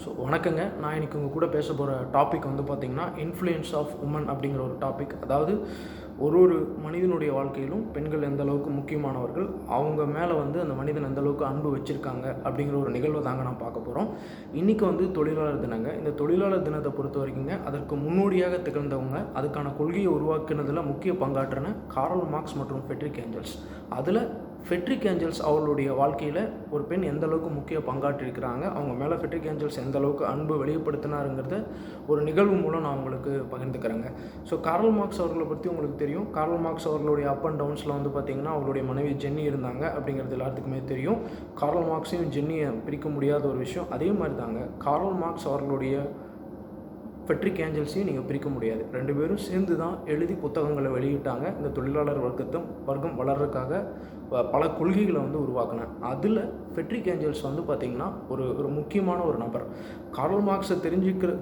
வணக்கங்க. நான் இன்னைக்கு உங்க கூட பேச போகிற டாபிக் வந்து பார்த்திங்கன்னா, இன்ஃப்ளூயன்ஸ் ஆஃப் உமன் அப்படிங்கிற ஒரு டாபிக். அதாவது ஒரு மனிதனுடைய வாழ்க்கையிலும் பெண்கள் எந்த அளவுக்கு முக்கியமானவர்கள், அவங்க மேலே வந்து அந்த மனிதன் எந்த அளவுக்கு அன்பு வச்சுருக்காங்க அப்படிங்கிற ஒரு நிகழ்வை தாங்க நான் பார்க்க போகிறோம். இன்றைக்கி வந்து தொழிலாளர் தினங்க. இந்த தொழிலாளர் தினத்தை பொறுத்த வரைக்குங்க, அதற்கு முன்னோடியாக திகழ்ந்தவங்க, அதுக்கான கொள்கையை உருவாக்குனதில் முக்கிய பங்காற்றின கார்ல் மார்க்ஸ் மற்றும் ஃப்ரெட்ரிக் ஏஞ்சல்ஸ். அதில் ஃப்ரெட்ரிக் ஏஞ்சல்ஸ் அவர்களுடைய வாழ்க்கையில் ஒரு பெண் எந்த அளவுக்கு முக்கிய பங்காற்றிருக்கிறாங்க, அவங்க மேலே ஃப்ரெட்ரிக் ஏஞ்சல்ஸ் எந்த அளவுக்கு அன்பு வெளிப்படுத்தினாருங்கிறத ஒரு நிகழ்வு மூலம் நான் உங்களுக்கு பகிர்ந்துக்கிறேங்க. ஸோ கார்ல் மார்க்ஸ் அவர்களை பற்றி உங்களுக்கு தெரியும். கார்ல் மார்க்ஸ் அவர்களுடைய அப் அண்ட் டவுன்ஸில் வந்து பார்த்திங்கன்னா, அவருடைய மனைவி ஜென்னி இருந்தாங்க அப்படிங்கிறது எல்லாத்துக்குமே தெரியும். கார்ல் மார்க்ஸையும் ஜென்னியை பிரிக்க முடியாத ஒரு விஷயம். அதே மாதிரி தாங்க கார்ல் மார்க்ஸ் அவர்களுடைய ஃப்ரெட்ரிக் ஏஞ்சல்ஸையும் நீங்கள் பிரிக்க முடியாது. 2 பேரும் சேர்ந்து தான் எழுதி புத்தகங்களை வெளியிட்டாங்க. இந்த தொழிலாளர் வர்க்கம் வளர்றதுக்காக பல கொள்கைகளை வந்து உருவாக்கினேன். அதில் ஃப்ரெட்ரிக் ஏஞ்சல்ஸ் வந்து பார்த்திங்கன்னா ஒரு முக்கியமான ஒரு நபர். கார்ல் மார்க்ஸை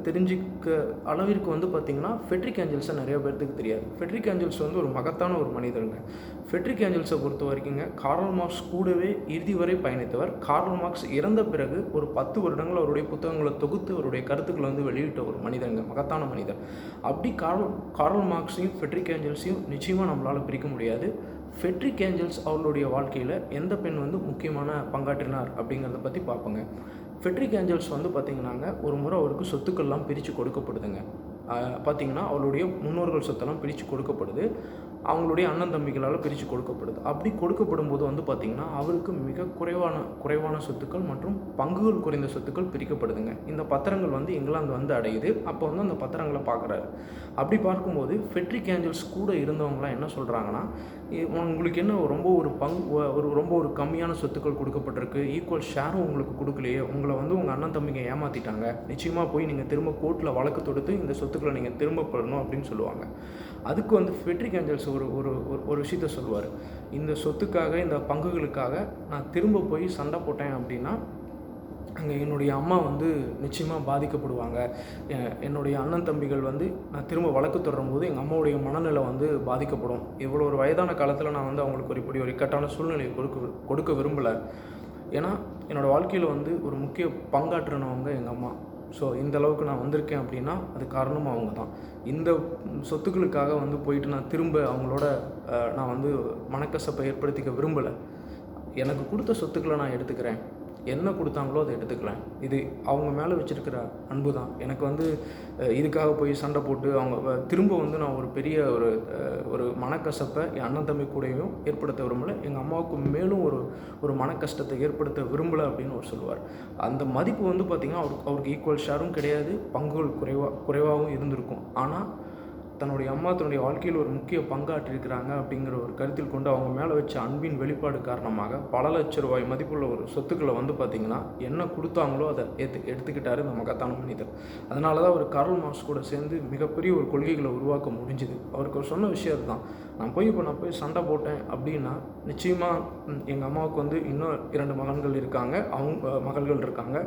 தெரிஞ்சிக்க அளவிற்கு வந்து பார்த்திங்கன்னா ஃப்ரெட்ரிக் ஏஞ்சல்ஸை நிறைய பேர்த்துக்கு தெரியாது. ஃப்ரெட்ரிக் ஏஞ்சல்ஸ் வந்து ஒரு மகத்தான ஒரு மனிதருங்க. ஃப்ரெட்ரிக் ஏஞ்சல்ஸை பொறுத்த வரைக்குங்க, கார்ல் மார்க்ஸ் கூடவே இறுதி வரை பயணித்தவர். கார்ல் மார்க்ஸ் இறந்த பிறகு ஒரு 10 வருடங்கள் அவருடைய புத்தகங்களை தொகுத்து அவருடைய கருத்துக்களை வந்து வெளியிட்ட ஒரு மனிதருங்க, மகத்தான மனிதர். அப்படி கார்ல் மார்க்ஸையும் ஃப்ரெட்ரிக் ஏஞ்சல்ஸையும் நிச்சயமாக நம்மளால் பிரிக்க முடியாது. ஃப்ரெட்ரிக் ஏஞ்சல்ஸ் அவர்களுடைய வாழ்க்கையில் எந்த பெண் வந்து முக்கியமான பங்காற்றினார் அப்படிங்கிறத பற்றி பார்ப்போங்க. ஃப்ரெட்ரிக் ஏஞ்சல்ஸ் வந்து பார்த்திங்கன்னாங்க, ஒரு முறை அவருக்கு சொத்துக்கள்லாம் பிரித்து கொடுக்கப்படுதுங்க. பார்த்திங்கன்னா அவருடைய முன்னோர்கள் சொத்தெல்லாம் பிரித்து கொடுக்கப்படுது. அவங்களுடைய அண்ணன் தம்பிகளால் பிரித்து கொடுக்கப்படுது. அப்படி கொடுக்கப்படும் போது வந்து பார்த்திங்கன்னா, அவருக்கு மிக குறைவான சொத்துக்கள் மற்றும் பங்குகள் குறைந்த சொத்துக்கள் பிரிக்கப்படுதுங்க. இந்த பத்திரங்கள் வந்து இங்கிலாந்து வந்து அடையுது. அப்போ வந்து அந்த பத்திரங்களை பார்க்குறாரு. அப்படி பார்க்கும்போது ஃப்ரெட்ரிக் ஏஞ்சல்ஸ் கூட இருந்தவங்களாம் என்ன சொல்கிறாங்கன்னா, உங்களுக்கு என்ன ரொம்ப ஒரு கம்மியான சொத்துக்கள் கொடுக்கப்பட்டிருக்கு, ஈக்குவல் ஷேரும் உங்களுக்கு கொடுக்கலையே, உங்களை வந்து உங்கள் அண்ணன் தம்பிங்க ஏமாற்றிட்டாங்க, நிச்சயமாக போய் நீங்கள் திரும்ப கோர்ட்டில் வழக்கு தொடுத்து இந்த சொத்துக்களை நீங்கள் திரும்ப பெறணும் அப்படின்னு சொல்லுவாங்க. அதுக்கு வந்து ஃப்ரெட்ரிக் ஏஞ்சல்ஸ் ஒரு விஷயத்த சொல்லுவார். இந்த சொத்துக்காக, இந்த பங்குகளுக்காக நான் திரும்ப போய் சண்டை போட்டேன் அப்படின்னா, அங்கே என்னுடைய அம்மா வந்து நிச்சயமாக பாதிக்கப்படுவாங்க. என்னுடைய அண்ணன் தம்பிகள் வந்து நான் திரும்ப வழக்கு தொடரும்போது எங்கள் அம்மாவுடைய மனநிலை வந்து பாதிக்கப்படும். இவ்வளோ ஒரு வயதான காலத்தில் நான் வந்து அவங்களுக்கு இப்படி ஒரு இக்கட்டான சூழ்நிலையை கொடுக்க விரும்பலை. ஏன்னா என்னோடய வாழ்க்கையில் வந்து ஒரு முக்கிய பங்காற்றினவங்க எங்கள் அம்மா. ஸோ இந்த அளவுக்கு நான் வந்திருக்கேன் அப்படின்னா அது காரணம் அவங்க தான். இந்த சொத்துக்களுக்காக வந்து போயிட்டு நான் திரும்ப அவங்களோட நான் வந்து மனக்கசப்பை ஏற்படுத்திக்க விரும்பலை. எனக்கு கொடுத்த சொத்துக்களை நான் எடுத்துக்கிறேன், என்ன கொடுத்தாங்களோ அதை எடுத்துக்கலாம். இது அவங்க மேலே வச்சுருக்கிற அன்பு தான். எனக்கு வந்து இதுக்காக போய் சண்டை போட்டு அவங்க திரும்ப வந்து நான் ஒரு பெரிய ஒரு மனக்கசப்பை என் அண்ணன் தம்பி கூடயும் ஏற்படுத்த விரும்பலை. எங்கள் அம்மாவுக்கு மேலும் ஒரு மனக்கஷ்டத்தை ஏற்படுத்த விரும்பலை அப்படின்னு அவர் சொல்லுவார். அந்த மதிப்பு வந்து பார்த்திங்கன்னா அவருக்கு ஈக்குவல் ஷேரும் கிடையாது, பங்குகள் குறைவாகவும் இருந்திருக்கும். ஆனால் தன்னுடைய அம்மா தன்னுடைய வாழ்க்கையில் ஒரு முக்கிய பங்காற்றிருக்கிறாங்க அப்படிங்கிற ஒரு கருத்தில் கொண்டு அவங்க மேலே வச்ச அன்பின் வெளிப்பாடு காரணமாக பல லட்ச ரூபாய் மதிப்புள்ள ஒரு சொத்துக்களை வந்து பார்த்திங்கன்னா என்ன கொடுத்தாங்களோ அதை எடுத்துக்கிட்டார் இந்த மகத்தான மனிதர். அதனால தான் அவர் கார்ல் மார்க்ஸ் கூட சேர்ந்து மிகப்பெரிய ஒரு கொள்கைகளை உருவாக்க முடிஞ்சுது. அவருக்கு சொன்ன விஷயம் தான், நான் போய் சண்டை போட்டேன் அப்படின்னா நிச்சயமாக எங்கள் அம்மாவுக்கு வந்து இன்னும் 2 மகன்கள் இருக்காங்க, மகள்கள் இருக்காங்க.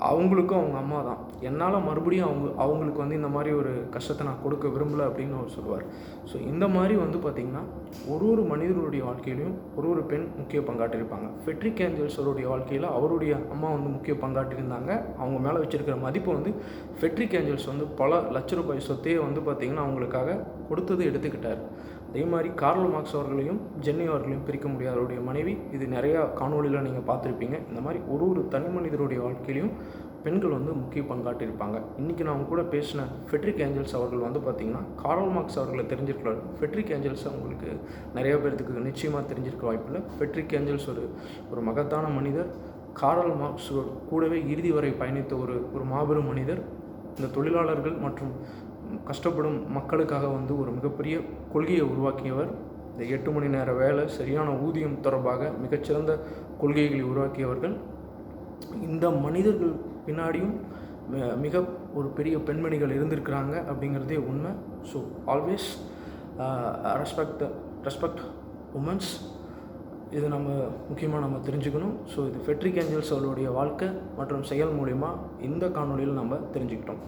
அவங்களுக்கும் அவங்க அம்மா தான். என்னால் மறுபடியும் அவங்களுக்கு வந்து இந்த மாதிரி ஒரு கஷ்டத்தை நான் கொடுக்க விரும்பலை அப்படின்னு அவர் சொல்லுவார். ஸோ இந்த மாதிரி வந்து பார்த்திங்கன்னா ஒரு மனிதர்களுடைய வாழ்க்கையிலையும் ஒரு பெண் முக்கிய பங்காற்றியிருப்பாங்க. ஃப்ரெட்ரிக் ஏஞ்சல்ஸோடைய வாழ்க்கையில் அவருடைய அம்மா வந்து முக்கிய பங்காற்றியிருந்தாங்க. அவங்க மேலே வச்சுருக்கிற மதிப்பை வந்து ஃப்ரெட்ரிக் ஏஞ்சல்ஸ் வந்து பல லட்ச ரூபாய் சொத்தையே வந்து பார்த்திங்கன்னா அவங்களுக்காக கொடுத்தது எடுத்துக்கிட்டார். அதே மாதிரி கார்ல் மார்க்ஸ் அவர்களையும் ஜென்னி அவர்களையும் பிரிக்க முடியாத அவருடைய மனைவி. இது நிறையா காணொலியில் நீங்கள் பார்த்துருப்பீங்க. இந்த மாதிரி ஒரு தனி மனிதருடைய வாழ்க்கையிலையும் பெண்கள் வந்து முக்கிய பங்காற்றியிருப்பாங்க. இன்றைக்கி நான் அவங்க கூட பேசின ஃப்ரெட்ரிக் ஏஞ்சல்ஸ் அவர்கள் வந்து பார்த்திங்கன்னா, கார்ல் மார்க்ஸ் அவர்களை தெரிஞ்சிருக்கலாம். ஃப்ரெட்ரிக் ஏஞ்சல்ஸ் அவங்களுக்கு நிறைய பேர்த்துக்கு நிச்சயமாக தெரிஞ்சிருக்க வாய்ப்பில்லை. ஃப்ரெட்ரிக் ஏஞ்சல்ஸ் ஒரு மகத்தான மனிதர். கார்ல் மார்க்ஸ் கூடவே இறுதி வரை பயணித்த ஒரு மாபெரும் மனிதர். இந்த தொழிலாளர்கள் மற்றும் கஷ்டப்படும் மக்களுக்காக வந்து ஒரு மிகப்பெரிய கொள்கையை உருவாக்கியவர். இந்த 8 மணி நேர வேலை, சரியான ஊதியம் தொடர்பாக மிகச்சிறந்த கொள்கைகளை உருவாக்கியவர்கள். இந்த மனிதர்கள் பின்னாடியும் மிக ஒரு பெரிய பெண்மணிகள் இருந்திருக்கிறாங்க அப்படிங்கிறதே உண்மை. So always respect women's. இது முக்கியமாக தெரிஞ்சுக்கணும். ஸோ இது ஃப்ரெட்ரிக் ஏஞ்சல்ஸ் அவருடைய வாழ்க்கை மற்றும் செயல் மூலிமா இந்த காணொலியில் நம்ம தெரிஞ்சுக்கிட்டோம்.